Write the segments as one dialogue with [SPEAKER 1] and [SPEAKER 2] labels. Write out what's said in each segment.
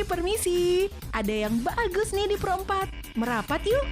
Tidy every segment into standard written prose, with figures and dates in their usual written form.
[SPEAKER 1] Permisi. Ada yang bagus nih di Pro 4. Merapat yuk.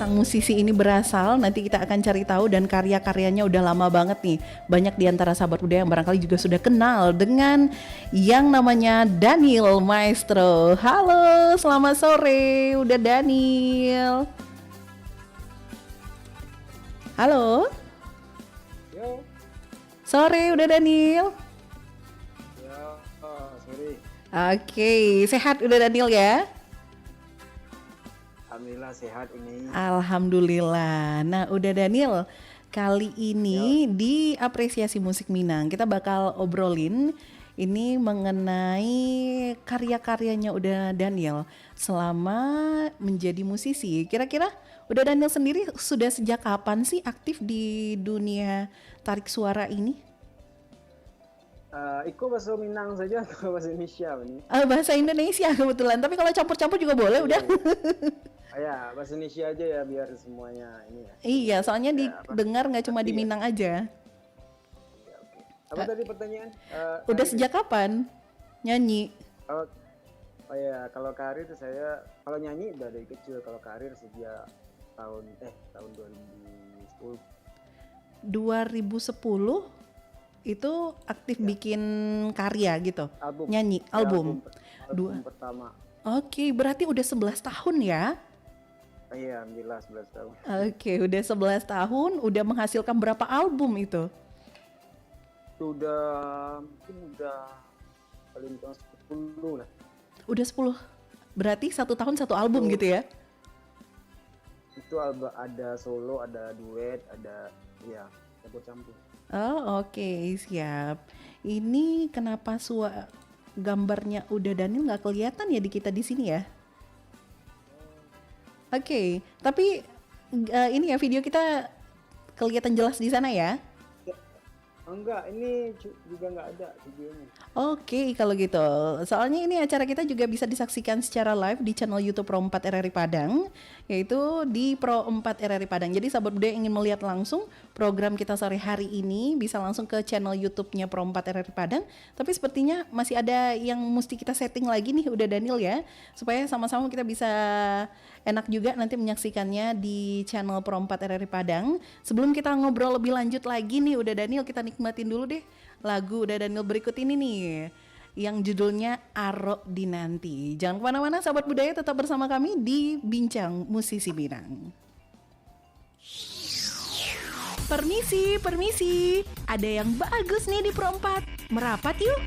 [SPEAKER 1] sang musisi ini berasal, nanti kita akan cari tahu, dan karya-karyanya udah lama banget nih. Banyak di antara sahabat budaya yang barangkali juga sudah kenal dengan yang namanya Daniel Maestro. Halo, selamat sore, udah Daniel. Halo.
[SPEAKER 2] Yo.
[SPEAKER 1] Sore, udah Daniel.
[SPEAKER 2] Ya, sorry.
[SPEAKER 1] Oke, sehat udah Daniel ya?
[SPEAKER 2] Alhamdulillah sehat ini.
[SPEAKER 1] Alhamdulillah. Nah, udah Daniel, kali ini di Apresiasi Musik Minang kita bakal obrolin ini mengenai karya-karyanya udah Daniel selama menjadi musisi. Kira-kira udah Daniel sendiri sudah sejak kapan sih aktif di dunia tarik suara ini?
[SPEAKER 2] Iko bahasa Minang saja atau bahasa Indonesia ini?
[SPEAKER 1] Bahasa Indonesia kebetulan, tapi kalau campur-campur juga boleh udah.
[SPEAKER 2] Ya, bahasa Indonesia aja ya biar semuanya ini ya.
[SPEAKER 1] Iya, soalnya didengar nggak cuma di Minang aja.
[SPEAKER 2] Ya, oke. Apa tadi pertanyaan?
[SPEAKER 1] Udah sejak kapan nyanyi?
[SPEAKER 2] Oh ya, kalau karir saya kalau nyanyi udah dari kecil. Kalau karir sejak tahun 2010.
[SPEAKER 1] 2010 itu aktif bikin karya gitu,
[SPEAKER 2] Album.
[SPEAKER 1] nyanyi,
[SPEAKER 2] Ya,
[SPEAKER 1] album.
[SPEAKER 2] album pertama.
[SPEAKER 1] Oke, berarti udah 11 tahun ya?
[SPEAKER 2] Iya, alhamdulillah 11 tahun.
[SPEAKER 1] Oke, udah 11 tahun, udah menghasilkan berapa album itu?
[SPEAKER 2] Mungkin udah paling tahun 10 lah.
[SPEAKER 1] Udah 10, berarti 1 tahun 1 album gitu ya?
[SPEAKER 2] Itu ada solo, ada duet, ada ya campur-campur.
[SPEAKER 1] Oh oke, siap. Ini kenapa gambarnya udah Daniel nggak kelihatan ya di kita di sini ya? Oke, tapi ini ya video kita kelihatan jelas di sana ya?
[SPEAKER 2] Enggak, ini juga nggak ada videonya.
[SPEAKER 1] Oke, kalau gitu. Soalnya ini acara kita juga bisa disaksikan secara live di channel YouTube Pro 4 RRI Padang, yaitu di Pro 4 RRI Padang. Jadi sahabat budaya ingin melihat langsung program kita sore hari ini bisa langsung ke channel YouTube-nya Pro 4 RRI Padang. Tapi sepertinya masih ada yang mesti kita setting lagi nih, udah Daniel ya, supaya sama-sama kita bisa enak juga nanti menyaksikannya di channel Pro 4 RRI Padang. Sebelum kita ngobrol lebih lanjut lagi nih, udah Daniel, kita nikmatin dulu deh lagu udah Daniel berikut ini nih yang judulnya Aro Dinanti. Jangan kemana-mana sahabat budaya, tetap bersama kami di Bincang Musisi Minang. Permisi, ada yang bagus nih di Pro 4. Merapat yuk.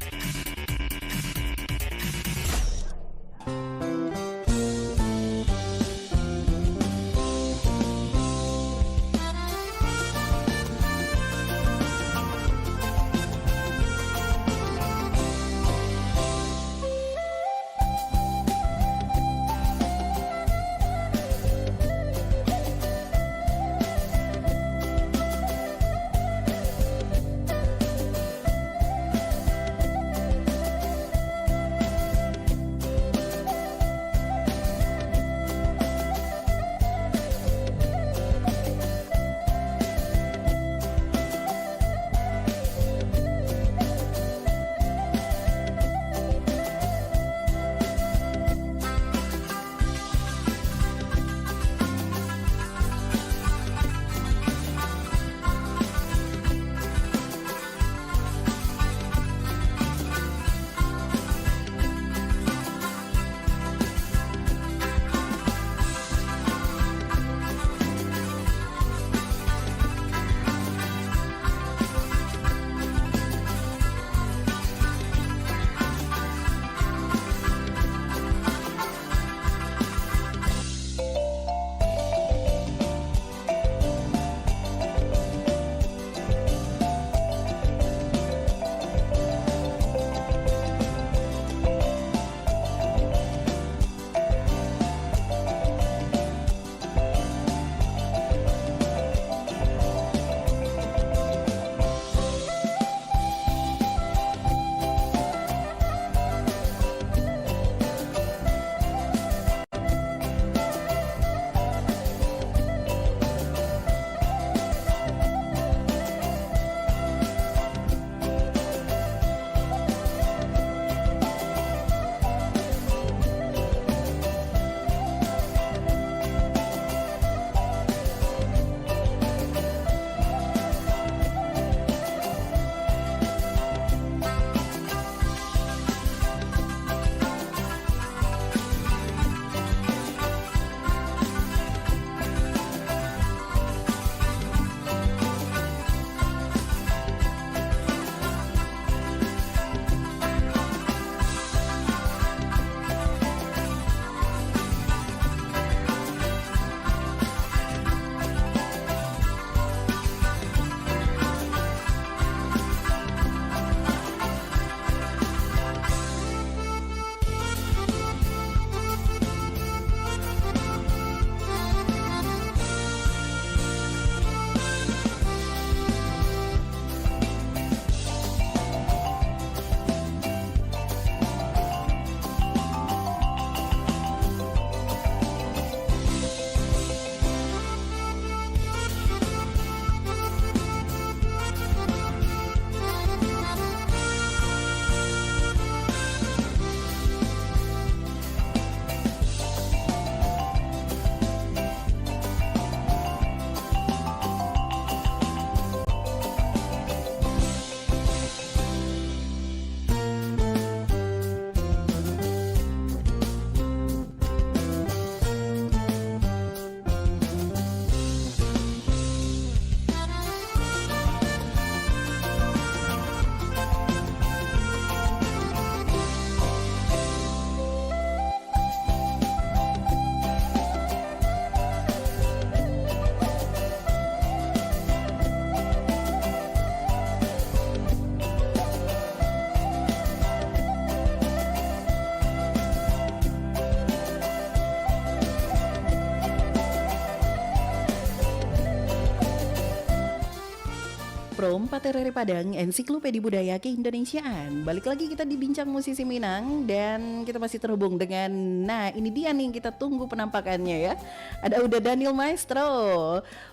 [SPEAKER 1] Pro 4 RRI Padang, Ensiklopedia Budaya Keindonesiaan. Balik lagi kita di Bincang Musisi Minang dan kita masih terhubung dengan, nah ini dia nih yang kita tunggu penampakannya ya. Ada Uda Daniel Maestro.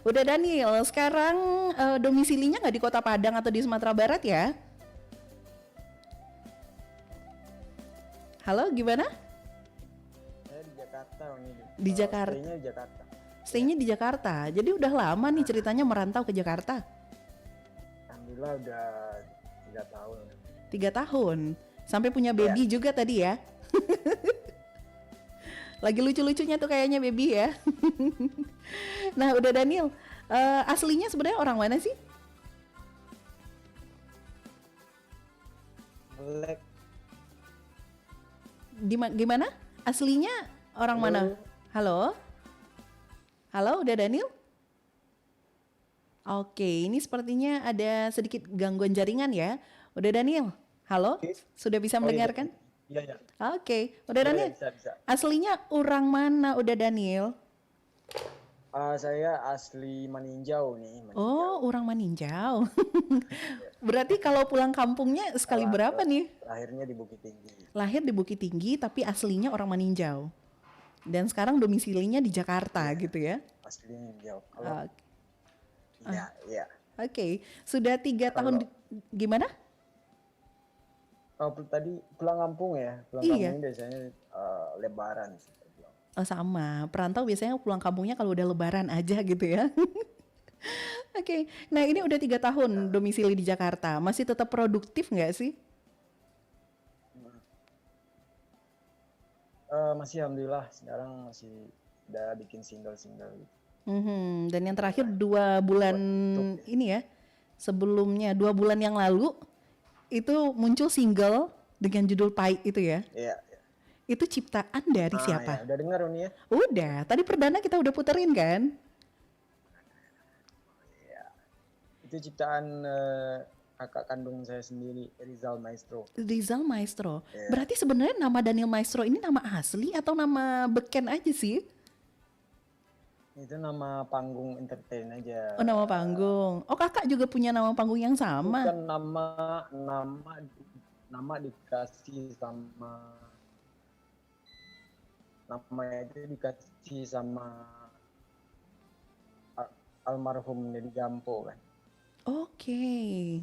[SPEAKER 1] Uda Daniel, sekarang domisilinya nggak di Kota Padang atau di Sumatera Barat ya? Halo, gimana?
[SPEAKER 2] Saya di Jakarta ini.
[SPEAKER 1] Di Jakarta.
[SPEAKER 2] Stay-nya di Jakarta.
[SPEAKER 1] Stay-nya di Jakarta. Jadi udah lama nih ceritanya merantau ke Jakarta.
[SPEAKER 2] Alhamdulillah udah 3 tahun.
[SPEAKER 1] 3 tahun. Sampai punya baby juga tadi ya. Lagi lucu-lucunya tuh kayaknya baby ya. Nah, udah Daniel, aslinya sebenarnya orang mana sih?
[SPEAKER 2] Black.
[SPEAKER 1] Gimana? Aslinya orang mana? Halo? Halo, udah Daniel? Oke, ini sepertinya ada sedikit gangguan jaringan ya. Udah Daniel? Halo? Sudah bisa mendengarkan?
[SPEAKER 2] Iya.
[SPEAKER 1] Oke, udah Daniel?
[SPEAKER 2] Bisa.
[SPEAKER 1] Aslinya orang mana udah Daniel?
[SPEAKER 2] Saya asli Maninjau nih.
[SPEAKER 1] Oh, orang Maninjau. Berarti kalau pulang kampungnya sekali berapa nih?
[SPEAKER 2] Lahirnya di Bukit Tinggi.
[SPEAKER 1] Lahir di Bukit Tinggi tapi aslinya orang Maninjau. Dan sekarang domisilinya di Jakarta gitu ya?
[SPEAKER 2] Asli Maninjau. Iya.
[SPEAKER 1] Oke, sudah 3 tahun gimana?
[SPEAKER 2] Kalau tadi pulang kampung ya,
[SPEAKER 1] Iya.
[SPEAKER 2] kampung biasanya Lebaran.
[SPEAKER 1] Oh, sama, perantau biasanya pulang kampungnya kalau udah Lebaran aja gitu ya. Oke, nah ini udah 3 tahun domisili di Jakarta, masih tetap produktif nggak sih?
[SPEAKER 2] Masih alhamdulillah, sekarang masih udah bikin single-single gitu.
[SPEAKER 1] Dan yang terakhir 2 bulan ini ya, sebelumnya 2 bulan yang lalu itu muncul single dengan judul Pahit itu ya.
[SPEAKER 2] Iya.
[SPEAKER 1] Itu ciptaan dari siapa?
[SPEAKER 2] Ya, udah dengar ini ya?
[SPEAKER 1] Udah, tadi perdana kita udah puterin kan?
[SPEAKER 2] Iya. Itu ciptaan kakak kandung saya sendiri, Rizal Maestro.
[SPEAKER 1] Rizal Maestro.
[SPEAKER 2] Yeah.
[SPEAKER 1] Berarti sebenarnya nama Daniel Maestro ini nama asli atau nama beken aja sih?
[SPEAKER 2] Itu nama panggung entertain aja.
[SPEAKER 1] Oh, nama panggung. Oh, kakak juga punya nama panggung yang sama.
[SPEAKER 2] Bukan nama dikasih sama itu dikasih sama almarhum Dedi Gampo kan.
[SPEAKER 1] Oke.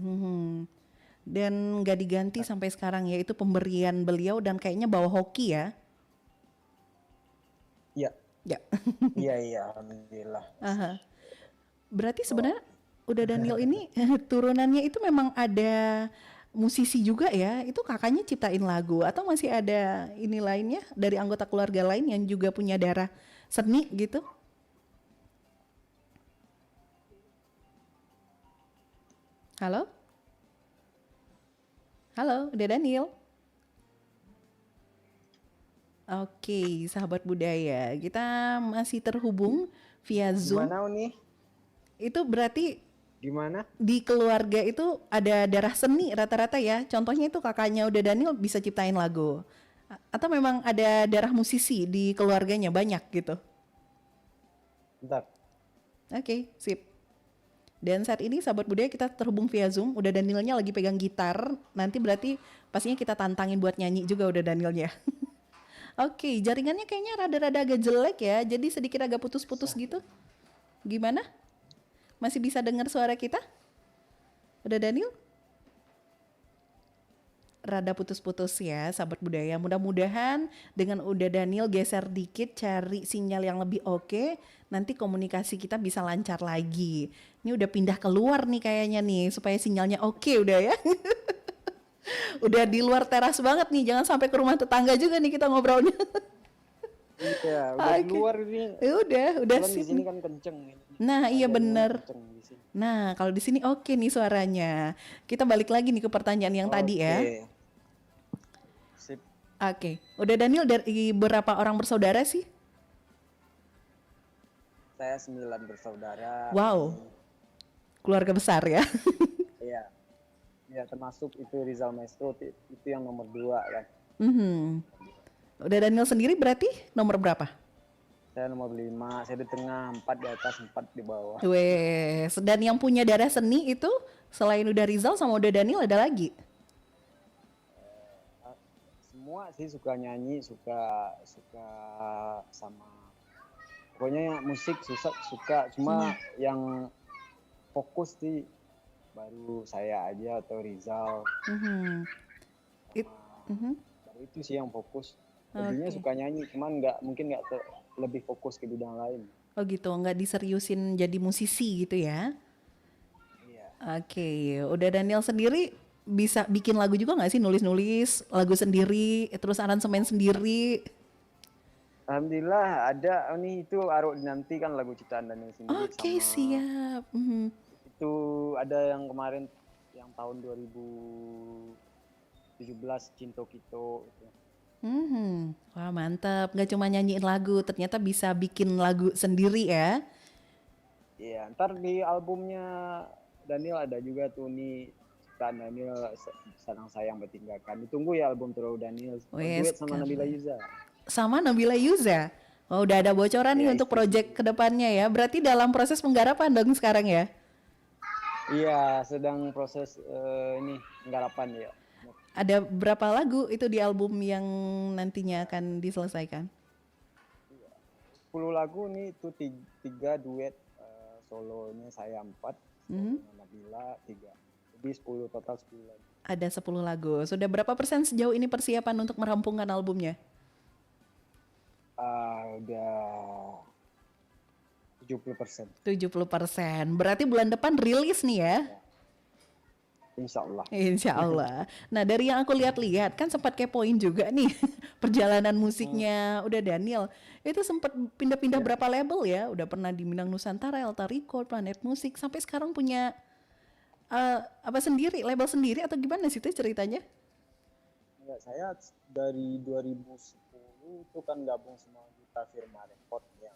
[SPEAKER 1] Dan nggak diganti sampai sekarang ya, itu pemberian beliau dan kayaknya bawa hoki ya.
[SPEAKER 2] Iya.
[SPEAKER 1] Ya.
[SPEAKER 2] Iya, alhamdulillah.
[SPEAKER 1] Aha. Berarti sebenarnya udah Daniel ini turunannya itu memang ada musisi juga ya. Itu kakaknya ciptain lagu atau masih ada ini lainnya dari anggota keluarga lain yang juga punya darah seni gitu? Halo? Halo, udah Daniel? Oke, sahabat budaya, kita masih terhubung via Zoom.
[SPEAKER 2] Gimana nih?
[SPEAKER 1] Itu berarti
[SPEAKER 2] Gimana?
[SPEAKER 1] di keluarga itu ada darah seni rata-rata ya. Contohnya itu kakaknya udah Daniel bisa ciptain lagu. Atau memang ada darah musisi di keluarganya banyak gitu?
[SPEAKER 2] Bentar.
[SPEAKER 1] Oke, sip. Dan saat ini sahabat budaya kita terhubung via Zoom. Udah Danielnya lagi pegang gitar. Nanti berarti pastinya kita tantangin buat nyanyi juga udah Danielnya. Oke, jaringannya kayaknya rada-rada agak jelek ya. Jadi sedikit agak putus-putus gitu. Gimana? Masih bisa dengar suara kita? Udah Daniel? Rada putus-putus ya sahabat budaya. Mudah-mudahan dengan udah Daniel geser dikit cari sinyal yang lebih oke, nanti komunikasi kita bisa lancar lagi. Ini udah pindah keluar nih kayaknya nih supaya sinyalnya oke udah ya. Udah di luar teras banget nih, jangan sampai ke rumah tetangga juga nih kita ngobrolnya.
[SPEAKER 2] Iya, udah di luar ini.
[SPEAKER 1] Udah
[SPEAKER 2] Di
[SPEAKER 1] sip.
[SPEAKER 2] sini kan kenceng.
[SPEAKER 1] Nah, iya bener.
[SPEAKER 2] Kenceng di sini.
[SPEAKER 1] Nah, kalau di sini oke nih suaranya. Kita balik lagi nih ke pertanyaan yang tadi ya.
[SPEAKER 2] Sip.
[SPEAKER 1] Oke, udah Daniel dari berapa orang bersaudara sih?
[SPEAKER 2] Saya 9 bersaudara.
[SPEAKER 1] Wow, keluarga besar ya.
[SPEAKER 2] Iya. Ya termasuk itu Rizal Maestro itu yang nomor 2 kan.
[SPEAKER 1] Udah Daniel sendiri berarti nomor berapa?
[SPEAKER 2] Saya nomor 5, saya di tengah, 4 di atas, 4 di bawah.
[SPEAKER 1] Wes, dan yang punya darah seni itu selain udah Rizal sama udah Daniel ada lagi?
[SPEAKER 2] Semua sih suka nyanyi, suka suka sama pokoknya musik suka cuma yang fokus sih baru saya aja atau Rizal
[SPEAKER 1] Mhm. It- mhm.
[SPEAKER 2] baru itu sih yang fokus. Lebihnya
[SPEAKER 1] Oke.
[SPEAKER 2] suka nyanyi cuman mungkin nggak lebih fokus ke bidang lain.
[SPEAKER 1] Oh gitu, nggak diseriusin jadi musisi gitu ya?
[SPEAKER 2] Iya.
[SPEAKER 1] Oke, udah Daniel sendiri bisa bikin lagu juga nggak sih, nulis-nulis lagu sendiri, terus aransemen sendiri?
[SPEAKER 2] Alhamdulillah ada nih itu Arok Dinanti kan lagu ciptaan Daniel sendiri
[SPEAKER 1] Oke,
[SPEAKER 2] sama
[SPEAKER 1] siap. Mhm.
[SPEAKER 2] itu ada yang kemarin yang tahun 2017 Cinto Kito itu.
[SPEAKER 1] Mhm. Wah mantap, nggak cuma nyanyiin lagu, ternyata bisa bikin lagu sendiri ya?
[SPEAKER 2] Iya, ntar di albumnya Daniel ada juga tuh nih ciptaan Daniel Sadang Sayang Bertinggalkan. Ditunggu ya album terbaru Daniel.
[SPEAKER 1] Wes
[SPEAKER 2] Duet sama Nabila
[SPEAKER 1] keren.
[SPEAKER 2] Yuza.
[SPEAKER 1] Sama Nabila Yuza. Oh, udah ada bocoran nih
[SPEAKER 2] Iya,
[SPEAKER 1] untuk
[SPEAKER 2] istri
[SPEAKER 1] project
[SPEAKER 2] sendiri.
[SPEAKER 1] kedepannya ya. Berarti dalam proses penggarapan dong sekarang ya?
[SPEAKER 2] Iya, sedang proses ini penggarapan ya.
[SPEAKER 1] Ada berapa lagu itu di album yang nantinya akan diselesaikan?
[SPEAKER 2] 10 lagu nih itu 3 duet solonya saya 4,
[SPEAKER 1] Mhm.
[SPEAKER 2] solonya Nabila 3. Jadi 10 total 10 lagu.
[SPEAKER 1] Ada 10 lagu. Sudah berapa persen sejauh ini persiapan untuk merampungkan albumnya?
[SPEAKER 2] Udah 70%.
[SPEAKER 1] 70%. Berarti bulan depan rilis nih ya?
[SPEAKER 2] Insya Allah.
[SPEAKER 1] Insya Allah. Nah dari yang aku lihat-lihat kan sempat kepoin juga nih perjalanan musiknya udah Daniel. Itu sempat pindah-pindah
[SPEAKER 2] Ya.
[SPEAKER 1] berapa label ya? Udah pernah di Minang Nusantara, Elta Record, Planet Musik, sampai sekarang punya apa sendiri, label sendiri atau gimana sih itu ceritanya?
[SPEAKER 2] Enggak, saya dari 2010 itu kan gabung sama Gita Firma Record yang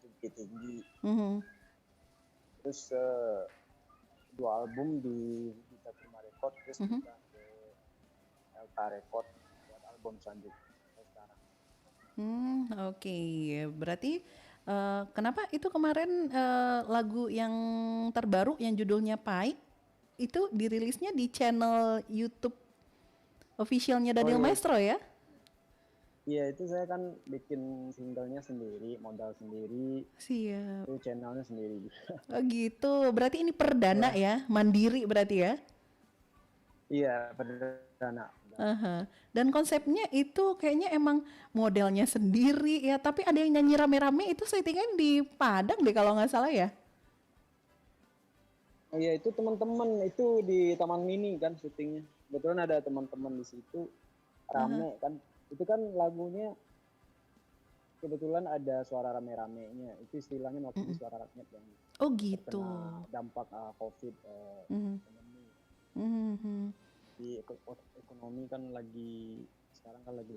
[SPEAKER 2] tinggi-tinggi.
[SPEAKER 1] Mhm.
[SPEAKER 2] Terus 2 album di Gita Firma Record, terus pindah ke Elta Record buat album selanjutnya sampai sekarang.
[SPEAKER 1] Oke. Berarti kenapa itu kemarin lagu yang terbaru yang judulnya Pai itu dirilisnya di channel YouTube officialnya
[SPEAKER 2] Oh
[SPEAKER 1] Daniel
[SPEAKER 2] iya,
[SPEAKER 1] Maestro ya?
[SPEAKER 2] iya itu saya kan bikin singlenya sendiri, modal sendiri,
[SPEAKER 1] Siap.
[SPEAKER 2] itu channelnya sendiri juga.
[SPEAKER 1] Oh gitu. Berarti ini perdana
[SPEAKER 2] Ya,
[SPEAKER 1] ya, mandiri berarti ya?
[SPEAKER 2] iya perdana.
[SPEAKER 1] Aha. Dan konsepnya itu kayaknya emang modelnya sendiri ya, tapi ada yang nyanyi rame-rame itu settingan di Padang deh kalau nggak salah ya?
[SPEAKER 2] Oh iya itu teman-teman itu di Taman Mini kan syutingnya. Kebetulan ada teman-teman di situ
[SPEAKER 1] Aha.
[SPEAKER 2] rame kan. Itu kan lagunya kebetulan ada suara rame-ramenya. Itu istilahnya waktu itu suara rakyat yang
[SPEAKER 1] Oh gitu.
[SPEAKER 2] terkena dampak COVID
[SPEAKER 1] Mhm.
[SPEAKER 2] ekonomi.
[SPEAKER 1] Mhm.
[SPEAKER 2] Di ekonomi kan lagi sekarang kan lagi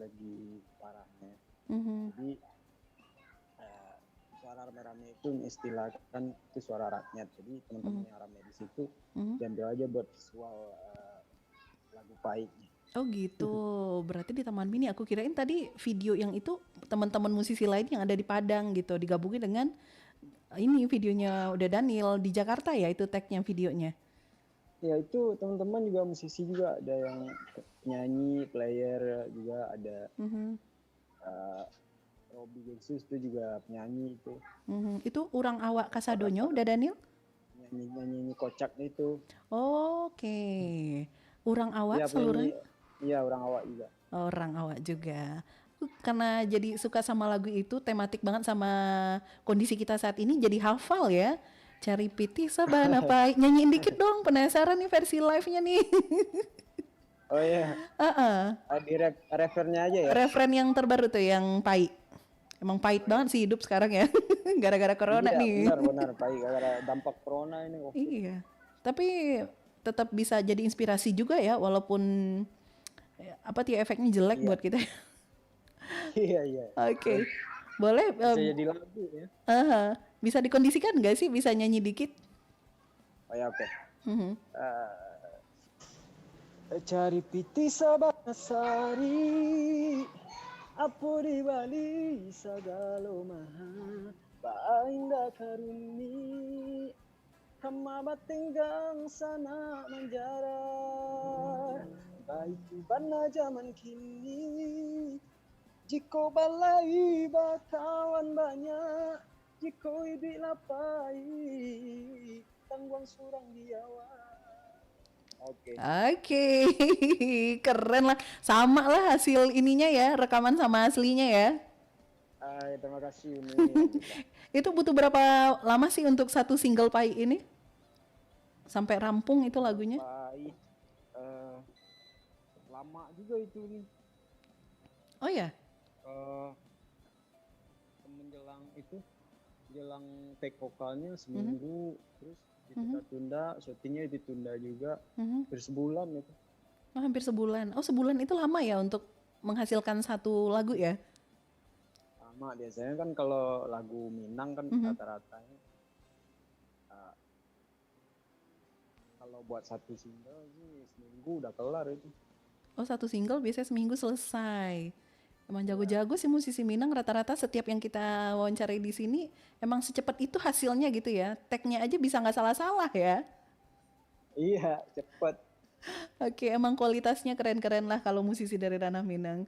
[SPEAKER 2] parahnya.
[SPEAKER 1] Mhm.
[SPEAKER 2] Jadi suara rame-rame itu istilahkan itu suara rakyat. Jadi teman-teman yang rame di situ
[SPEAKER 1] Mhm.
[SPEAKER 2] diambil aja buat visual lagu Paiknya.
[SPEAKER 1] Oh gitu. Berarti di Taman Mini aku kirain tadi video yang itu teman-teman musisi lain yang ada di Padang gitu digabungin dengan ini videonya udah Daniel di Jakarta ya itu tagnya videonya.
[SPEAKER 2] Ya itu teman-teman juga musisi juga ada yang nyanyi, player juga ada
[SPEAKER 1] Mhm.
[SPEAKER 2] Robby Jesus itu juga penyanyi itu
[SPEAKER 1] Mhm. Itu Urang Awak Kasadonyo
[SPEAKER 2] orang
[SPEAKER 1] udah Daniel?
[SPEAKER 2] nyanyi kocak itu.
[SPEAKER 1] Oke. Urang
[SPEAKER 2] Iya
[SPEAKER 1] Awak
[SPEAKER 2] penyanyi,
[SPEAKER 1] seluruh
[SPEAKER 2] iya orang awak juga.
[SPEAKER 1] orang awak juga. Karena jadi suka sama lagu itu, tematik banget sama kondisi kita saat ini, jadi hafal ya. Cari piti saban apa? Nyanyiin dikit dong, penasaran nih versi live-nya nih.
[SPEAKER 2] Oh iya,
[SPEAKER 1] Heeh.
[SPEAKER 2] di refernya aja ya.
[SPEAKER 1] Referen yang terbaru tuh yang pahit. Emang pahit banget sih hidup sekarang ya. Gara-gara corona
[SPEAKER 2] Iya
[SPEAKER 1] nih.
[SPEAKER 2] benar Pak, karena dampak corona ini COVID.
[SPEAKER 1] Iya. Tapi tetap bisa jadi inspirasi juga ya, walaupun apa tuh ya, efeknya jelek
[SPEAKER 2] Iya
[SPEAKER 1] buat kita.
[SPEAKER 2] iya.
[SPEAKER 1] Oke. Boleh
[SPEAKER 2] Bisa jadi lagu ya.
[SPEAKER 1] aha. Bisa dikondisikan nggak sih bisa nyanyi dikit?
[SPEAKER 2] Oh ya oke.
[SPEAKER 1] Mhm.
[SPEAKER 2] Cari piti sabanasari, apo di Bali sagalo maha bainda karuni kama batinggang sana menjara baik bana zaman kini jiko balai bakawan banyak jiko ibi lapai tangguang surang diawa. Oke.
[SPEAKER 1] Oke, keren lah. Sama lah hasil ininya ya, rekaman sama aslinya ya.
[SPEAKER 2] Terima kasih Uni.
[SPEAKER 1] Itu butuh berapa lama sih untuk satu single Pai ini? Sampai rampung itu lagunya?
[SPEAKER 2] Baik. Lama juga itu nih.
[SPEAKER 1] Oh ya?
[SPEAKER 2] Menjelang itu, jelang take vokalnya seminggu, terus ditunda-tunda, syutingnya ditunda juga, hampir sebulan itu.
[SPEAKER 1] Oh, hampir sebulan. Oh, sebulan itu lama ya untuk menghasilkan satu lagu ya?
[SPEAKER 2] Lama, biasanya kan kalau lagu Minang kan rata-ratanya kalau buat satu single sih seminggu udah kelar itu.
[SPEAKER 1] Oh, satu single biasanya seminggu selesai. Emang jago-jago sih musisi Minang, rata-rata setiap yang kita wawancarai di sini emang secepat itu hasilnya gitu ya. Tag-nya aja bisa nggak salah-salah ya.
[SPEAKER 2] Iya, cepet.
[SPEAKER 1] Oke, emang kualitasnya keren-keren lah kalau musisi dari ranah Minang.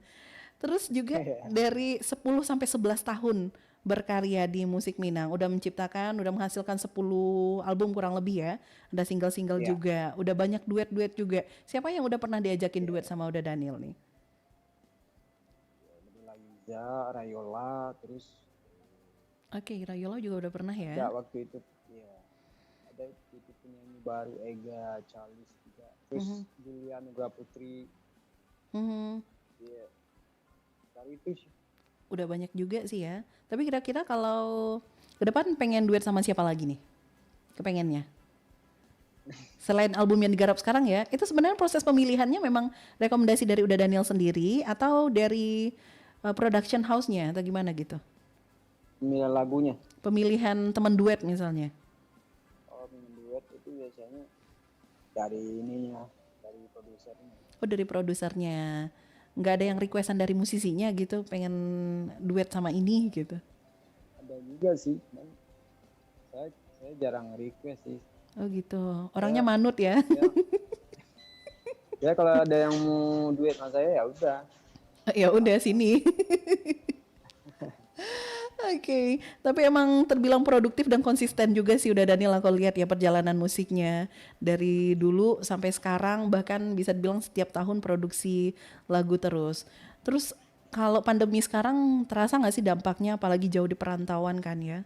[SPEAKER 1] Terus juga dari 10 sampai 11 tahun berkarya di musik Minang, udah menciptakan, udah menghasilkan 10 album kurang lebih ya. Ada single-single juga, udah banyak duet-duet juga. Siapa yang udah pernah diajakin duet sama Uda Daniel nih?
[SPEAKER 2] Liza, Rayola, terus
[SPEAKER 1] Oke, Rayola juga udah pernah ya?
[SPEAKER 2] ada waktu itu, ya ada itu penyanyi baru Ega, Charles juga, terus Julia Nugra Putri, ya dari itu sih.
[SPEAKER 1] Udah banyak juga sih ya. Tapi kira-kira kalau ke depan pengen duet sama siapa lagi nih? Kepengennya? Selain album yang digarap sekarang ya, itu sebenarnya proses pemilihannya memang rekomendasi dari Uda Daniel sendiri atau dari production house-nya atau gimana gitu?
[SPEAKER 2] Pemilihan lagunya.
[SPEAKER 1] Pemilihan teman duet misalnya.
[SPEAKER 2] Oh, teman duet itu biasanya dari ininya, dari produsernya.
[SPEAKER 1] Oh, dari produsernya. Nggak ada yang requestan dari musisinya gitu, pengen duet sama ini gitu?
[SPEAKER 2] Ada juga sih, saya jarang request sih.
[SPEAKER 1] Oh gitu, orangnya manut ya?
[SPEAKER 2] Ya kalau ada yang mau duet sama saya ya udah.
[SPEAKER 1] Ya udah sini. Oke, tapi emang terbilang produktif dan konsisten juga sih udah Daniel aku lihat ya perjalanan musiknya dari dulu sampai sekarang, bahkan bisa dibilang setiap tahun produksi lagu terus. Terus kalau pandemi sekarang terasa nggak sih dampaknya, apalagi jauh di perantauan kan ya?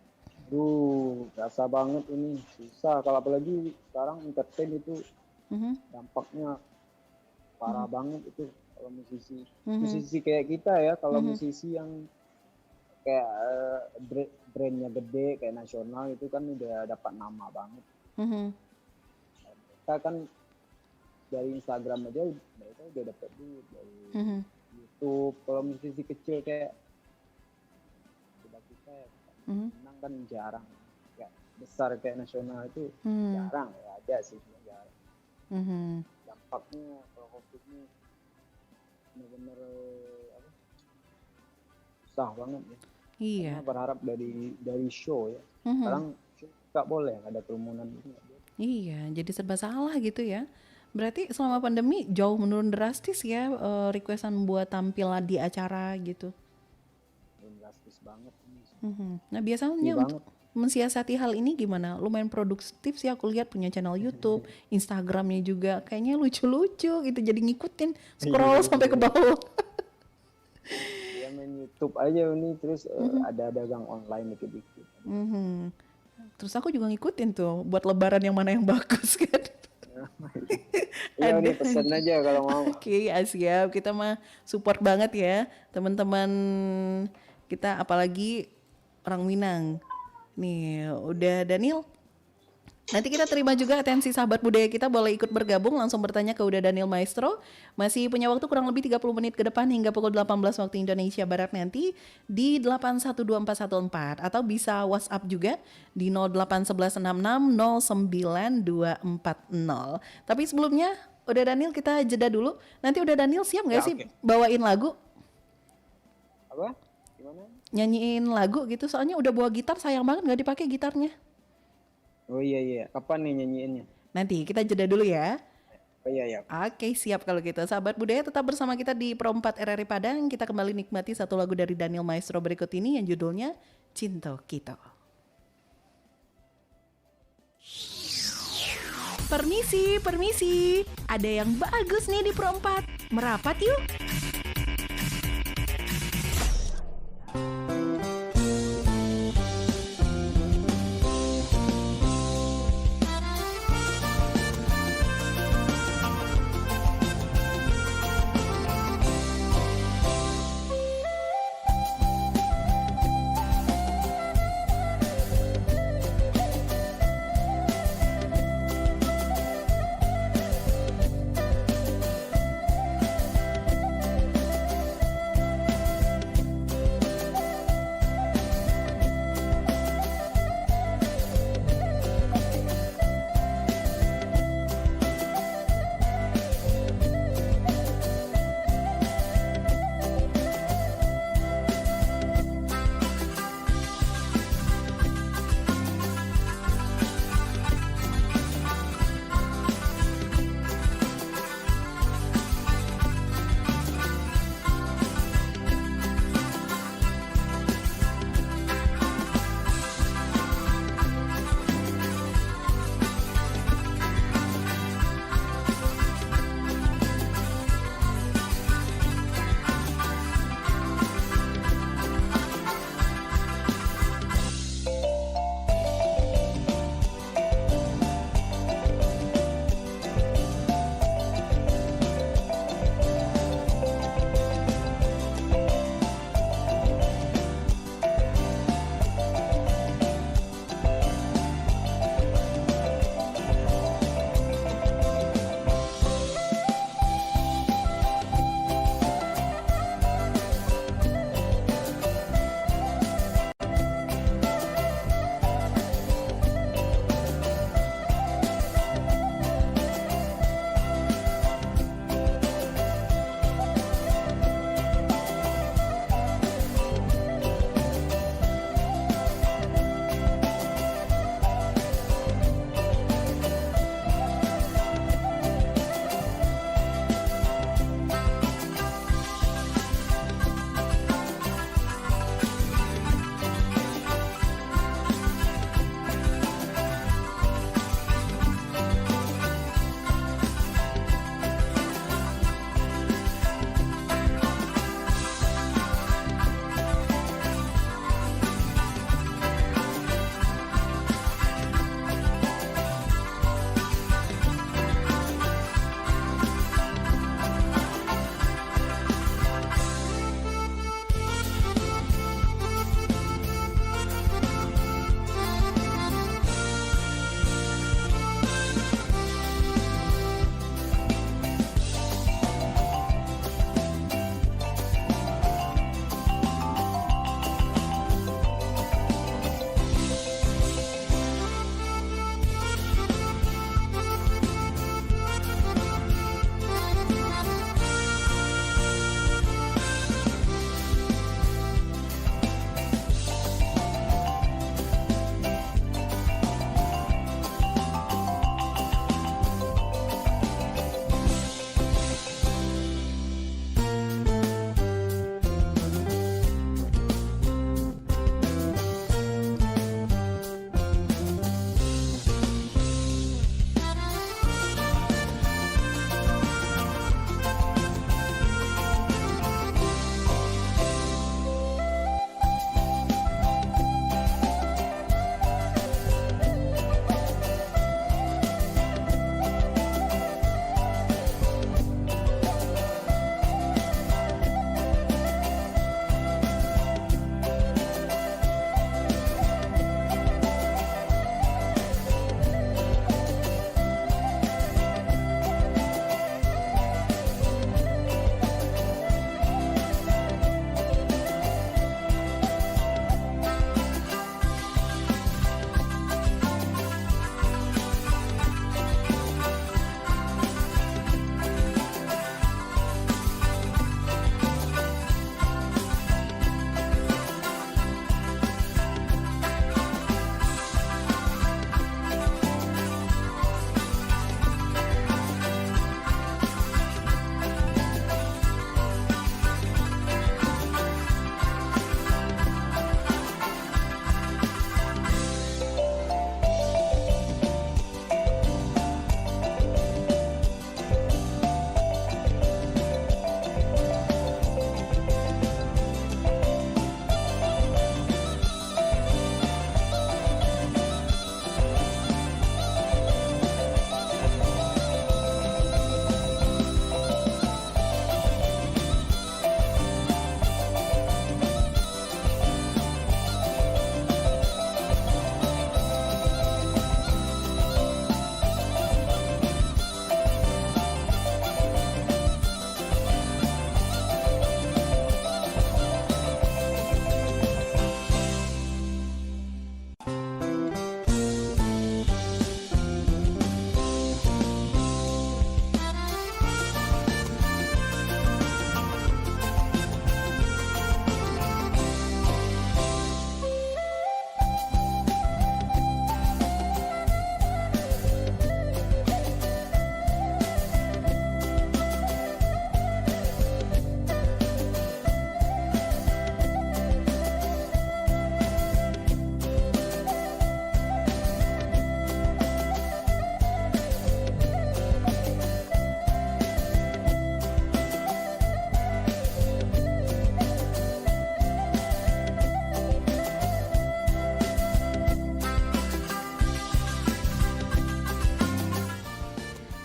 [SPEAKER 2] Rasa banget ini, susah. Kalau apalagi sekarang entertain itu dampaknya parah banget itu kalau musisi. Musisi kayak kita ya, kalau musisi yang kayak brandnya gede, kayak nasional itu kan udah dapat nama banget. Kita kan dari Instagram aja mereka udah dapat duit dari YouTube. Kalau musisi kecil kayak kita ya, Minang kan jarang. Kayak besar kayak nasional itu jarang ya, ada sih jarang. Dampaknya kalau COVID ini benar-benar susah banget ya.
[SPEAKER 1] Iya.
[SPEAKER 2] Karena berharap dari show ya. Sekarang show nggak boleh, ada kerumunan itu nggak boleh.
[SPEAKER 1] Iya, jadi serba salah gitu ya. Berarti selama pandemi jauh menurun drastis ya requestan buat tampil di acara gitu.
[SPEAKER 2] Drastis banget ini.
[SPEAKER 1] Nah biasanya untuk mensiasati hal ini gimana? Lumayan produktif sih aku lihat, punya channel YouTube, Instagramnya juga kayaknya lucu-lucu gitu, jadi ngikutin scroll sampai ke bawah.
[SPEAKER 2] Ya main YouTube aja ini, terus ada dagang online dikit-dikit.
[SPEAKER 1] Terus aku juga ngikutin tuh buat lebaran yang mana yang bagus kan.
[SPEAKER 2] Iya nih, pesan aja kalau mau.
[SPEAKER 1] Oke, siap. Kita mah support banget ya teman-teman kita, apalagi orang Minang. Nih, udah Daniel. Nanti kita terima juga atensi sahabat budaya kita, boleh ikut bergabung langsung bertanya ke Uda Daniel Maestro. Masih punya waktu kurang lebih 30 menit ke depan hingga pukul 18 waktu Indonesia Barat nanti di 812414 atau bisa WhatsApp juga di 08116609240. Tapi sebelumnya Uda Daniel kita jeda dulu. Nanti Uda Daniel siap nggak sih bawain lagu?
[SPEAKER 2] Apa? Gimana?
[SPEAKER 1] nyanyiin lagu gitu, soalnya udah bawa gitar, sayang banget nggak dipakai gitarnya.
[SPEAKER 2] Oh iya, kapan nih nyanyiinnya?
[SPEAKER 1] Nanti kita jeda dulu ya.
[SPEAKER 2] Oh iya.
[SPEAKER 1] Oke, siap kalau gitu. Sahabat budaya tetap bersama kita di Pro 4 RRI Padang. Kita kembali nikmati satu lagu dari Daniel Maestro berikut ini yang judulnya Cinta Kita. Permisi. Ada yang bagus nih di Pro 4. Merapat yuk.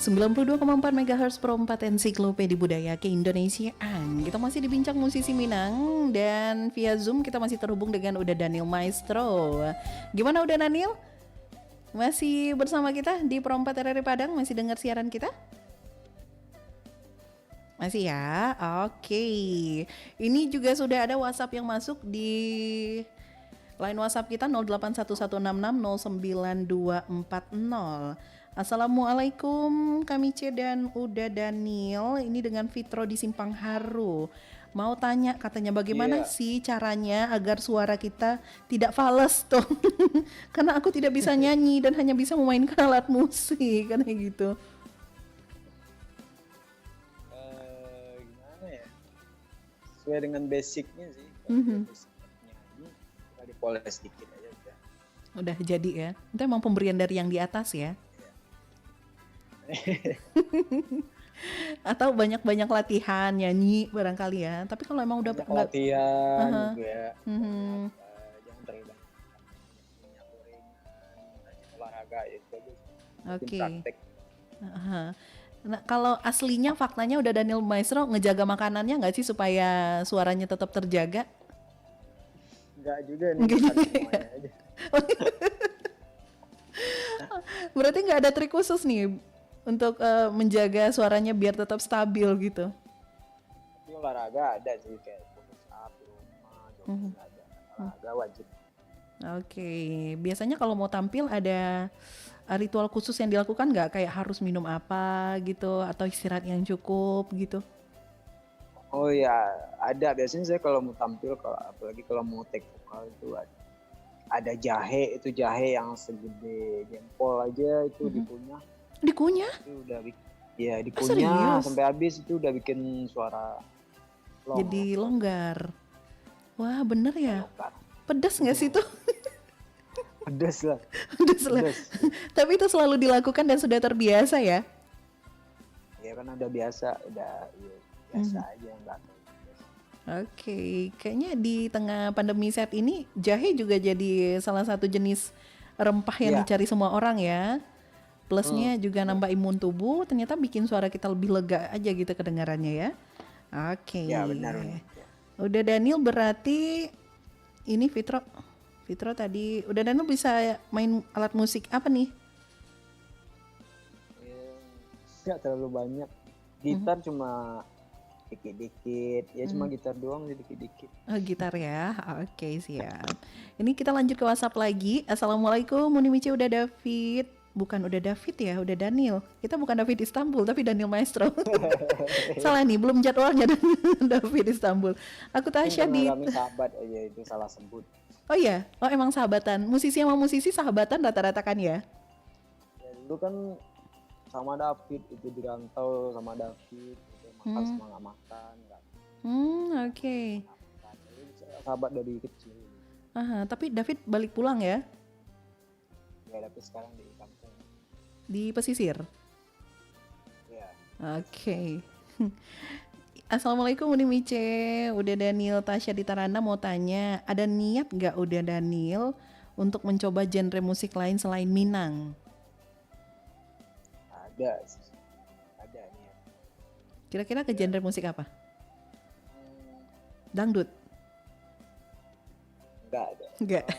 [SPEAKER 1] 92,4 MHz Pro 4 Ensiklopedi Budaya Keindonesiaan. Kita masih dibincang musisi Minang dan via Zoom kita masih terhubung dengan Uda Daniel Maestro. Gimana Uda Daniel? Masih bersama kita di Pro 4 RRI Padang? Masih dengar siaran kita? Masih ya? Oke. Ini juga sudah ada WhatsApp yang masuk di line WhatsApp kita 0811660924. Assalamualaikum kami C dan Uda Daniel. Ini dengan Fitro di Simpang Haru. Mau tanya katanya bagaimana sih caranya agar suara kita tidak fales tuh. Karena aku tidak bisa nyanyi dan hanya bisa memainkan alat musik kayak gitu.
[SPEAKER 2] Gimana ya? Sesuai dengan basicnya sih. Basic nyanyi, kita dipoles sedikit aja udah.
[SPEAKER 1] Udah jadi ya. Itu emang pemberian dari yang di atas ya. Atau banyak-banyak latihan nyanyi barangkali ya. Tapi kalau emang udah
[SPEAKER 2] latihan juga, jangan terlalu banyak minyak gorengan, rajin olahraga itu bagus.
[SPEAKER 1] Oke. Nah kalau aslinya faktanya udah Daniel Maestro ngejaga makanannya nggak sih supaya suaranya tetap terjaga?
[SPEAKER 2] Enggak juga nih. Semuanya aja.
[SPEAKER 1] Berarti nggak ada trik khusus nih untuk menjaga suaranya biar tetap stabil gitu.
[SPEAKER 2] Tapi olahraga ada sih kayak push up di rumah, jogging ada. Olahraga wajib.
[SPEAKER 1] Oke, biasanya kalau mau tampil ada ritual khusus yang dilakukan nggak? Kayak harus minum apa gitu atau istirahat yang cukup gitu?
[SPEAKER 2] Oh ya, ada. Biasanya saya kalau mau tampil, apalagi kalau mau take vokal itu ada jahe. Itu jahe yang segede jempol aja itu dikunyah.
[SPEAKER 1] Dikunyah?
[SPEAKER 2] Itu udah dikunyah sampai habis itu udah bikin suara
[SPEAKER 1] jadi longgar. Wah bener ya?
[SPEAKER 2] Longgar.
[SPEAKER 1] Pedas nggak sih tuh?
[SPEAKER 2] Pedas lah.
[SPEAKER 1] Tapi itu selalu dilakukan dan sudah terbiasa ya?
[SPEAKER 2] Ya kan udah biasa aja nggak tahu.
[SPEAKER 1] Oke, kayaknya di tengah pandemi saat ini jahe juga jadi salah satu jenis rempah yang dicari semua orang ya. Plusnya juga nambah imun tubuh, ternyata bikin suara kita lebih lega aja gitu kedengarannya ya. Oke.
[SPEAKER 2] Ya benar.
[SPEAKER 1] Udah Daniel berarti ini Fitro tadi, udah Daniel bisa main alat musik apa nih?
[SPEAKER 2] Nggak terlalu banyak. Gitar cuma dikit-dikit, cuma gitar doang sih dikit-dikit.
[SPEAKER 1] Oh gitar ya, oke siap. Ini kita lanjut ke WhatsApp lagi. Assalamualaikum, Munimici udah David. Bukan udah David ya, udah Daniel. Kita bukan David Istanbul, tapi Daniel Maestro. Salah nih, belum jadwalnya David Istanbul. Aku Tasya di...
[SPEAKER 2] Kami sahabat aja itu salah sebut.
[SPEAKER 1] Oh iya, oh emang sahabatan. Musisi sama musisi sahabatan rata-rata kan ya?
[SPEAKER 2] Ya dulu kan sama David, itu di rantau sama David. Makan sama nggak makan.
[SPEAKER 1] Oke.
[SPEAKER 2] Sahabat dari kecil.
[SPEAKER 1] Tapi David balik pulang ya?
[SPEAKER 2] Ya David sekarang di kampung.
[SPEAKER 1] Di pesisir?
[SPEAKER 2] Ya.
[SPEAKER 1] Oke. Assalamualaikum Unimice, udah Daniel Tasya di Tarana mau tanya, ada niat nggak udah Daniel untuk mencoba genre musik lain selain Minang?
[SPEAKER 2] Ada niat.
[SPEAKER 1] Kira-kira ke genre musik apa? Dangdut?
[SPEAKER 2] Enggak.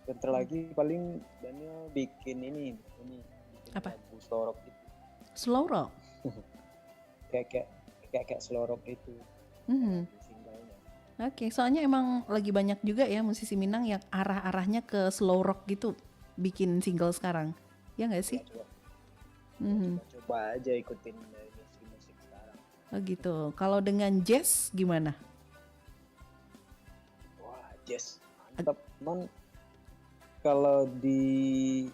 [SPEAKER 2] Bentar lagi paling Daniel bikin ini
[SPEAKER 1] apa?
[SPEAKER 2] Lagu slow rock itu.
[SPEAKER 1] Slow rock?
[SPEAKER 2] kayak slow rock itu.
[SPEAKER 1] Oke, soalnya emang lagi banyak juga ya musisi Minang yang arah-arahnya ke slow rock gitu bikin single sekarang. Ya nggak sih?
[SPEAKER 2] Coba aja ikutin musik sekarang.
[SPEAKER 1] Oh gitu. Kalau dengan jazz gimana?
[SPEAKER 2] Wah, jazz mantap. Cuman kalau di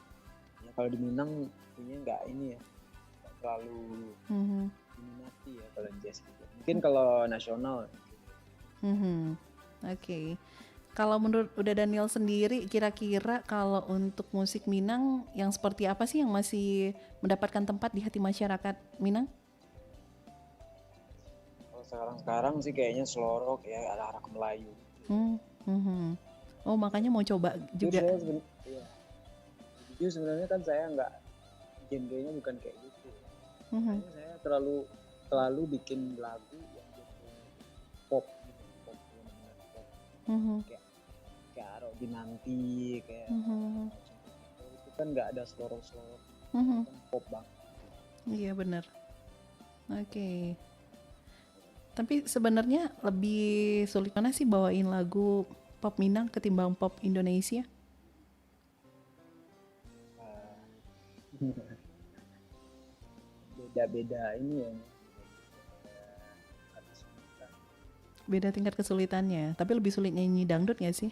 [SPEAKER 2] Minang punya nggak terlalu diminati ya kalau jazz gitu. Mungkin kalau nasional.
[SPEAKER 1] Oke. Kalau menurut udah Daniel sendiri, kira-kira kalau untuk musik Minang yang seperti apa sih yang masih mendapatkan tempat di hati masyarakat Minang?
[SPEAKER 2] Kalau sekarang sih kayaknya slow rock ya, arah-arah ke Melayu.
[SPEAKER 1] Oh makanya mau coba juga.
[SPEAKER 2] Jujur sebenarnya kan saya nggak, genrenya bukan kayak gitu. Makanya saya selalu bikin lagu yang pop gitu, pop benar-benar pop. Kayak Aro Dinanti, kayak itu kan nggak ada sloro-sloro, kan pop banget.
[SPEAKER 1] Iya benar. Oke. Tapi sebenarnya lebih sulit mana sih bawain lagu pop Minang ketimbang pop Indonesia?
[SPEAKER 2] Beda-beda ini ya.
[SPEAKER 1] Beda tingkat kesulitannya. Tapi lebih sulit nyanyi dangdut nggak sih?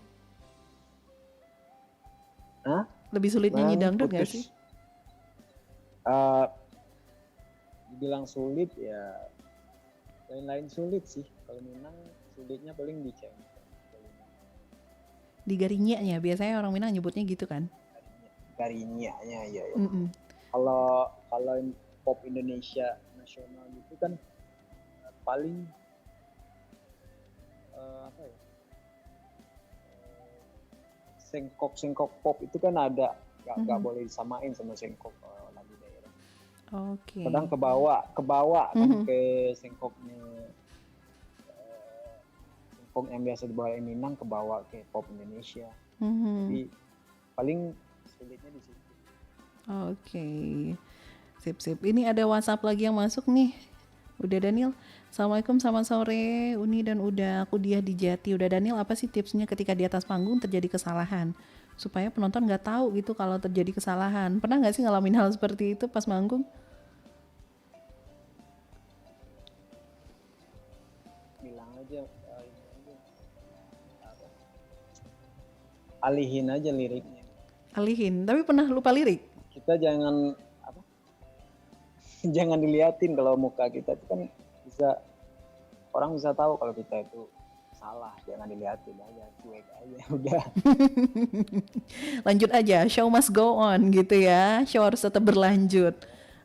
[SPEAKER 2] Hah?
[SPEAKER 1] Lebih sulit nyanyi dangdut nggak sih?
[SPEAKER 2] Dibilang sulit ya, lain-lain sulit sih. Kalau Minang sulitnya paling di cengkok.
[SPEAKER 1] Di garinyanya, biasanya orang Minang nyebutnya gitu kan?
[SPEAKER 2] Garinyanya ya. Kalau pop Indonesia nasional itu kan paling apa ya? Sengkok pop itu kan ada, nggak boleh disamain sama sengkok lagu daerah.
[SPEAKER 1] Oke.
[SPEAKER 2] Kadang kebawa kan ke sengkoknya sengkok yang biasa dibawain Minang kebawa ke pop Indonesia. Jadi paling sulitnya di situ.
[SPEAKER 1] Oke. Sip. Ini ada WhatsApp lagi yang masuk nih. Udah Daniel. Assalamualaikum, selamat sore Uni dan Uda. Aku Diah di Jati. Udah Daniel, apa sih tipsnya ketika di atas panggung terjadi kesalahan? Supaya penonton nggak tahu gitu kalau terjadi kesalahan. Pernah nggak sih ngalamin hal seperti itu pas manggung?
[SPEAKER 2] Bilang aja, alihin aja liriknya.
[SPEAKER 1] Alihin, tapi pernah lupa lirik?
[SPEAKER 2] Kita jangan jangan diliatin kalau muka kita itu kan orang bisa tahu kalau kita itu salah, jangan diliatin aja, cuek aja udah.
[SPEAKER 1] Lanjut aja, show must go on gitu ya, show harus tetap berlanjut.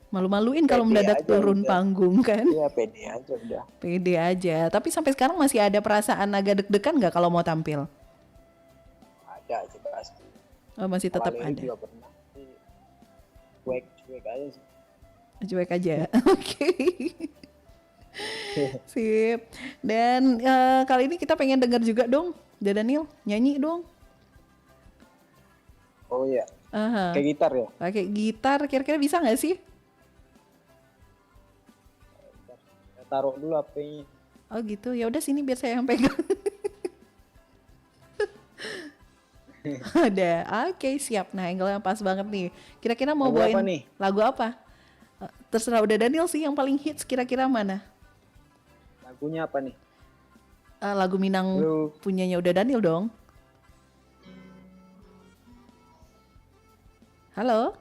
[SPEAKER 1] Malu-maluin kalau mendadak turun panggung kan?
[SPEAKER 2] Iya, pede aja udah.
[SPEAKER 1] Pede aja, tapi sampai sekarang masih ada perasaan agak deg-degan nggak kalau mau tampil?
[SPEAKER 2] Ada aja pasti.
[SPEAKER 1] Oh, masih tetap ada.
[SPEAKER 2] Juga pernah. Cuek aja sih.
[SPEAKER 1] Cuek aja, oke. Sip. Dan kali ini kita pengen dengar juga dong, Daniel nyanyi dong.
[SPEAKER 2] Oh iya. Pakai gitar ya?
[SPEAKER 1] Pakai gitar, kira-kira bisa nggak sih?
[SPEAKER 2] Taruh dulu HP-nya.
[SPEAKER 1] Oh gitu, ya udah sini biar saya yang pegang. Ada, oke siap. Nah, angle yang pas banget nih. Kira-kira mau bawain lagu apa? Terserah udah Daniel sih yang paling hits, kira-kira mana?
[SPEAKER 2] Lagunya apa nih?
[SPEAKER 1] Lagu Minang punyanya udah Daniel dong. Halo?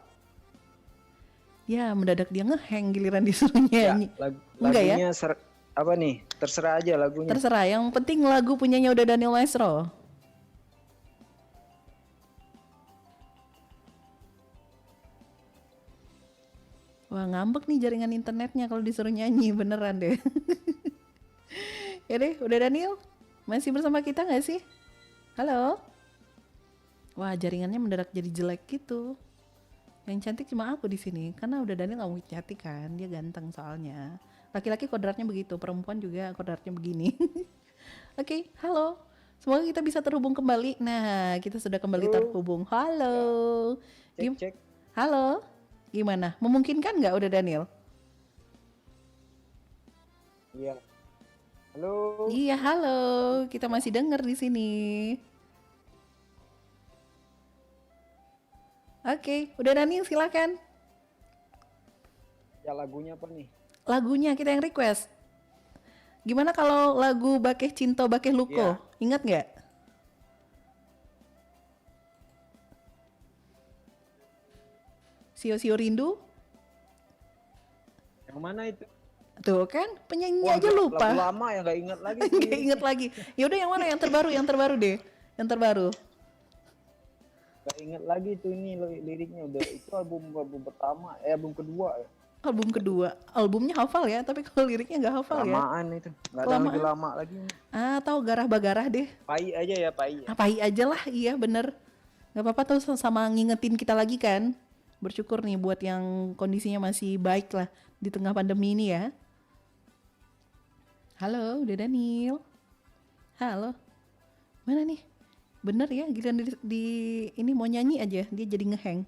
[SPEAKER 1] Ya, mendadak dia ngehang giliran disuruh nyanyi.
[SPEAKER 2] Ya, lagunya ya? Apa nih? Terserah aja lagunya.
[SPEAKER 1] Terserah, yang penting lagu punyanya udah Daniel Maestro. Wah, ngambek nih jaringan internetnya kalau disuruh nyanyi, beneran deh. Ya deh, udah Daniel? Masih bersama kita gak sih? Halo? Wah, jaringannya mendadak jadi jelek gitu. Yang cantik cuma aku di sini, karena udah Daniel gak mau cantik kan, dia ganteng soalnya. Laki-laki kodratnya begitu, perempuan juga kodratnya begini. Oke, halo. Semoga kita bisa terhubung kembali. Nah, kita sudah kembali terhubung. Halo.
[SPEAKER 2] Cek.
[SPEAKER 1] Halo. Gimana? Memungkinkan nggak udah Daniel?
[SPEAKER 2] Iya. Halo.
[SPEAKER 1] Iya, halo. Kita masih dengar di sini. Oke, udah Daniel silakan.
[SPEAKER 2] Ya lagunya apa nih?
[SPEAKER 1] Lagunya kita yang request. Gimana kalau lagu Bakeh Cinta Bakeh Luko? Ya. Ingat nggak? Sio-sio rindu?
[SPEAKER 2] Yang mana itu?
[SPEAKER 1] Tuh kan, penyanyi aja lupa.
[SPEAKER 2] Lagu lama ya nggak ingat lagi.
[SPEAKER 1] Nggak ingat lagi. Yaudah yang mana? Yang terbaru deh. Yang terbaru.
[SPEAKER 2] Nggak ingat lagi tuh ini liriknya udah itu album pertama, album kedua ya.
[SPEAKER 1] Album kedua, albumnya hafal ya, tapi kalau liriknya nggak hafal.
[SPEAKER 2] Lamaan
[SPEAKER 1] ya.
[SPEAKER 2] Itu, nggak ada lagi lama lagi.
[SPEAKER 1] Tahu Garah Bagarah deh.
[SPEAKER 2] Pai aja ya, Pai.
[SPEAKER 1] Pai aja lah, iya bener. Nggak apa-apa tuh sama ngingetin kita lagi kan. Bersyukur nih buat yang kondisinya masih baik lah di tengah pandemi ini ya. Halo, udah Daniel. Halo, mana nih? Bener ya, giliran ini mau nyanyi aja, dia jadi ngehang.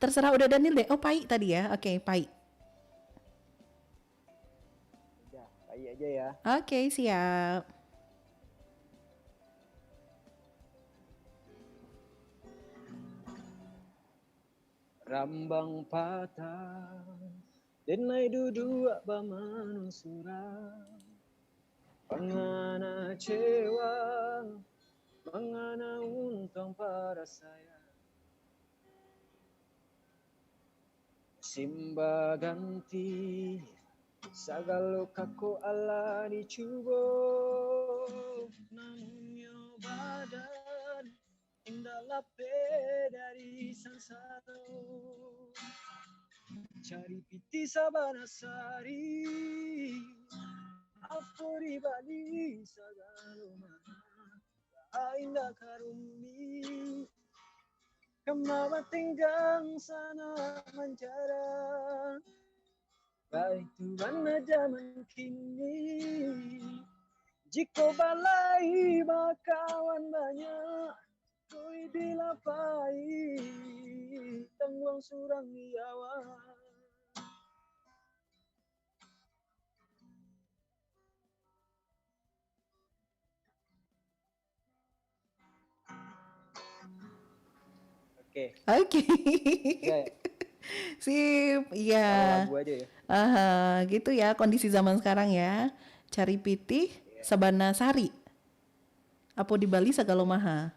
[SPEAKER 1] Terserah udah Daniel deh. Oh, Pai tadi ya. Oke, Pai.
[SPEAKER 2] Udah, Pai aja ya.
[SPEAKER 1] Oke, siap.
[SPEAKER 2] Rambang patah denai duduk bamanusura pangana cewa mangana untung para saya simba ganti sagalo kako ala dicubo namunyo badan indah lape dari sansaro cari piti sabana sari apuri bali sagalo mana ainda karumi kamawa tinggang sana mancara baik Tuhan zaman kini jika balai bakawan banyak koi dilapai tangguang surang iawan Oke.
[SPEAKER 1] Ya. Sip, iya.
[SPEAKER 2] Lagu aja ya.
[SPEAKER 1] Gitu ya kondisi zaman sekarang ya. Cari pitih, Sabana Sari. Apo di Bali sagalo maha.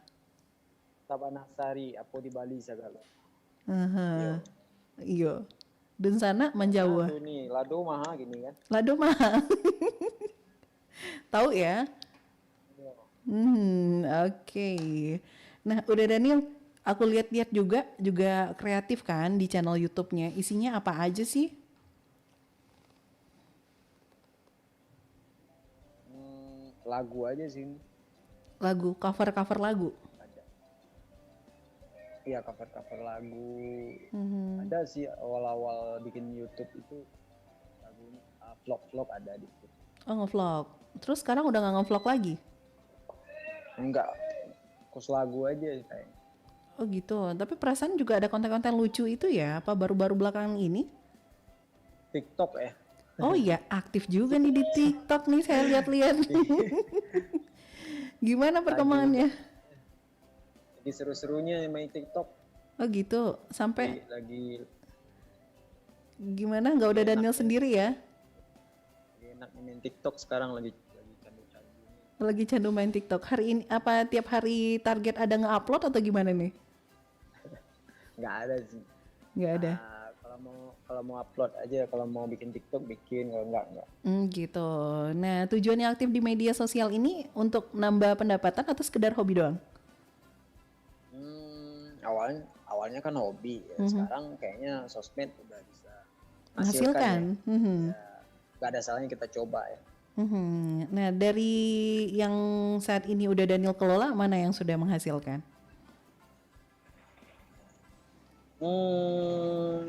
[SPEAKER 2] Sabana Sari, apo di Bali sagalo.
[SPEAKER 1] Iyo. Dan sana Manjawa.
[SPEAKER 2] Tuh nih, lado maha gini kan.
[SPEAKER 1] Lado maha. Tahu ya? Oke. Nah, udah Daniel, aku lihat-lihat juga kreatif kan di channel YouTube-nya. Isinya apa aja sih?
[SPEAKER 2] Lagu aja sih.
[SPEAKER 1] Lagu, cover lagu.
[SPEAKER 2] Ada. Iya, cover lagu. Ada sih awal-awal bikin YouTube itu lagunya vlog ada di situ.
[SPEAKER 1] Oh, nge-vlog. Terus sekarang udah nggak nge-vlog lagi?
[SPEAKER 2] Enggak. Fokus lagu aja kayaknya.
[SPEAKER 1] Oh gitu. Tapi perasaan juga ada konten-konten lucu itu ya? Apa baru-baru belakangan ini?
[SPEAKER 2] TikTok ya.
[SPEAKER 1] Oh iya, aktif juga nih di TikTok nih saya lihat-lihat. Gimana perkembangannya?
[SPEAKER 2] Lagi seru-serunya main TikTok.
[SPEAKER 1] Oh gitu. Sampai
[SPEAKER 2] lagi
[SPEAKER 1] gimana? Nggak udah Daniel sendiri ya?
[SPEAKER 2] Lagi enak main TikTok sekarang lagi candu-candu.
[SPEAKER 1] Lagi candu main TikTok. Hari ini apa tiap hari target ada nge-upload atau gimana nih?
[SPEAKER 2] Nggak ada sih.
[SPEAKER 1] Nggak ada.
[SPEAKER 2] Kalau mau upload aja, kalau mau bikin TikTok bikin, kalau enggak.
[SPEAKER 1] Gitu. Nah, tujuannya aktif di media sosial ini untuk nambah pendapatan atau sekedar hobi doang?
[SPEAKER 2] Awalnya kan hobi, ya. Sekarang kayaknya sosmed udah bisa
[SPEAKER 1] menghasilkan.
[SPEAKER 2] Ya. Gak ada salahnya kita coba ya.
[SPEAKER 1] Nah, dari yang saat ini udah Daniel kelola, mana yang sudah menghasilkan?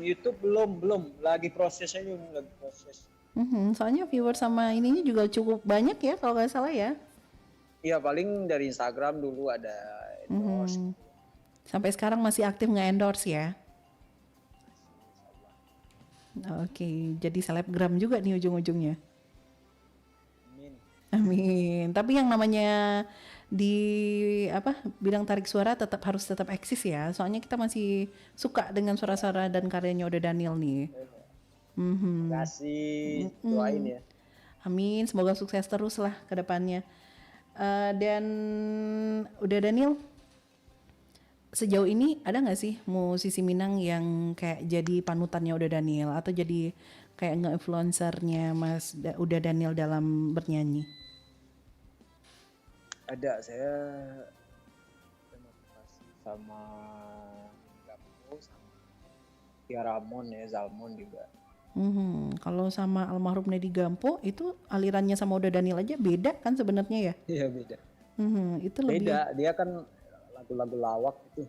[SPEAKER 2] YouTube belum, lagi proses aja, lagi proses.
[SPEAKER 1] Soalnya viewer sama ininya juga cukup banyak ya kalau nggak salah ya.
[SPEAKER 2] Iya, paling dari Instagram dulu ada endorse.
[SPEAKER 1] Sampai sekarang masih aktif nge-endorse ya? Oke, jadi selebgram juga nih ujung-ujungnya. Amin. Tapi yang namanya di bidang tarik suara harus tetap eksis ya. Soalnya kita masih suka dengan suara-suara dan karyanya udah Daniel nih.
[SPEAKER 2] Terima kasih, doain ya.
[SPEAKER 1] Amin, semoga sukses terus lah ke depannya. Dan udah Daniel, sejauh ini ada nggak sih musisi Minang yang kayak jadi panutannya udah Daniel atau jadi kayak nge-influencernya udah Daniel dalam bernyanyi?
[SPEAKER 2] Ada, saya termotivasi sama Gampo, sama Tiaramon ya, Zalmon juga.
[SPEAKER 1] Kalau sama almarhum Nedi Gampo itu alirannya sama udah Daniel aja beda kan sebenarnya ya?
[SPEAKER 2] Iya beda.
[SPEAKER 1] Itu lebih
[SPEAKER 2] beda, dia kan lagu-lagu lawak itu.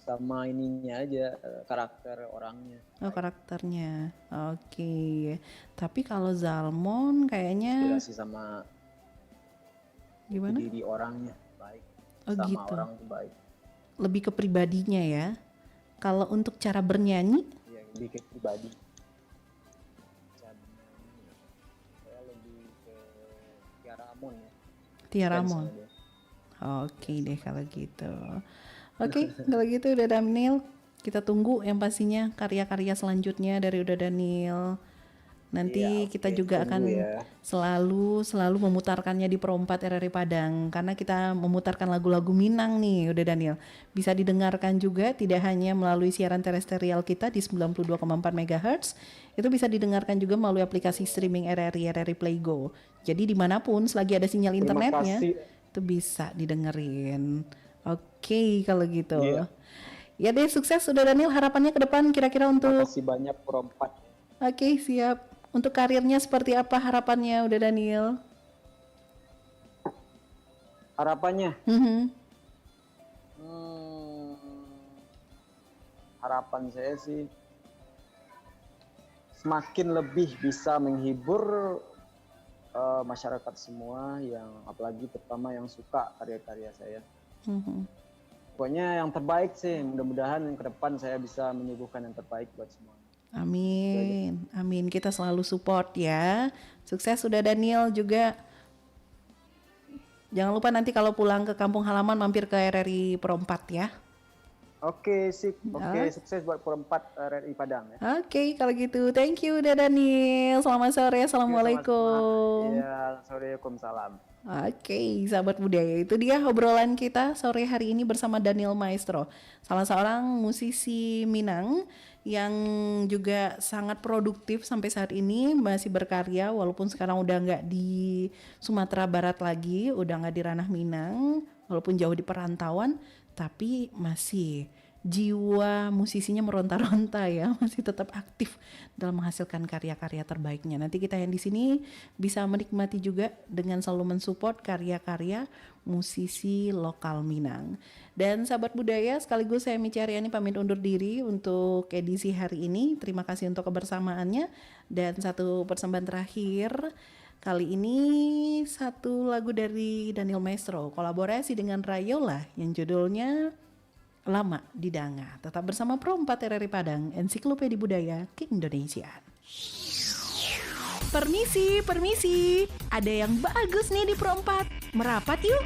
[SPEAKER 2] sama ininya aja, karakter orangnya.
[SPEAKER 1] Oh, karakternya. Oke. Tapi kalau Zalmon kayaknya
[SPEAKER 2] Inspirasi sama
[SPEAKER 1] gimana?
[SPEAKER 2] diri orangnya baik.
[SPEAKER 1] Oh,
[SPEAKER 2] Sama
[SPEAKER 1] gitu.
[SPEAKER 2] orang tuh baik.
[SPEAKER 1] Lebih ke pribadinya ya. Kalau untuk cara bernyanyi,
[SPEAKER 2] Iya, lebih ke pribadi. Cara bernyanyi, saya lebih ke Tiara Amon ya.
[SPEAKER 1] Tiara
[SPEAKER 2] Fans
[SPEAKER 1] Amon.
[SPEAKER 2] sama dia.
[SPEAKER 1] Oke deh kalau gitu. Oke, kalau gitu udah Daniel. Kita tunggu yang pastinya karya-karya selanjutnya dari Uda Daniel. Nanti
[SPEAKER 2] Iya,
[SPEAKER 1] kita
[SPEAKER 2] oke,
[SPEAKER 1] juga
[SPEAKER 2] tunggu
[SPEAKER 1] akan
[SPEAKER 2] ya.
[SPEAKER 1] selalu memutarkannya di Pro 4 RRI Padang karena kita memutarkan lagu-lagu Minang nih Uda Daniel. Bisa didengarkan juga tidak hanya melalui siaran terestrial kita di 92,4 MHz, itu bisa didengarkan juga melalui aplikasi streaming RRI Play Go. Jadi dimanapun selagi ada sinyal
[SPEAKER 2] Terima
[SPEAKER 1] internetnya
[SPEAKER 2] kasih.
[SPEAKER 1] itu bisa didengerin. Oke kalau gitu.
[SPEAKER 2] Iya.
[SPEAKER 1] Ya deh, sukses Uda Daniel, harapannya ke depan kira-kira
[SPEAKER 2] Terima
[SPEAKER 1] untuk
[SPEAKER 2] kasih banyak Pro 4.
[SPEAKER 1] Oke, siap. Untuk karirnya seperti apa harapannya udah Daniel?
[SPEAKER 2] Harapannya,
[SPEAKER 1] Mhm.
[SPEAKER 2] harapan saya sih semakin lebih bisa menghibur masyarakat semua, yang apalagi terutama yang suka karya-karya saya.
[SPEAKER 1] Mhm.
[SPEAKER 2] Pokoknya yang terbaik sih, mudah-mudahan ke depan saya bisa menyuguhkan yang terbaik buat semua.
[SPEAKER 1] Amin, amin. Kita selalu support ya. Sukses sudah Daniel juga. Jangan lupa nanti kalau pulang ke kampung halaman mampir ke RRI Pro 4 ya.
[SPEAKER 2] Oke, sip. Oke, sukses buat Pro 4 RRI Padang ya.
[SPEAKER 1] Oke, kalau gitu. Thank you udah Daniel. Selamat sore. Assalamualaikum.
[SPEAKER 2] Iya, Waalaikumsalam.
[SPEAKER 1] Oke, sahabat budaya, itu dia obrolan kita sore hari ini bersama Daniel Maestro, salah seorang musisi Minang yang juga sangat produktif sampai saat ini, masih berkarya walaupun sekarang udah nggak di Sumatera Barat lagi, udah nggak di ranah Minang, walaupun jauh di perantauan, tapi masih jiwa musisinya meronta-ronta ya, masih tetap aktif dalam menghasilkan karya-karya terbaiknya. Nanti kita yang di sini bisa menikmati juga dengan selalu mensupport karya-karya musisi lokal Minang. Dan sahabat budaya, sekaligus saya Mici Aryani pamit undur diri untuk edisi hari ini. Terima kasih untuk kebersamaannya, dan satu persembahan terakhir. Kali ini satu lagu dari Daniel Maestro kolaborasi dengan Rayola yang judulnya Lama di Danga. Tetap bersama Pro 4 RRI Padang, Ensiklopedia Budaya Keindonesiaan. Permisi, ada yang bagus nih di Pro 4. Merapat yuk.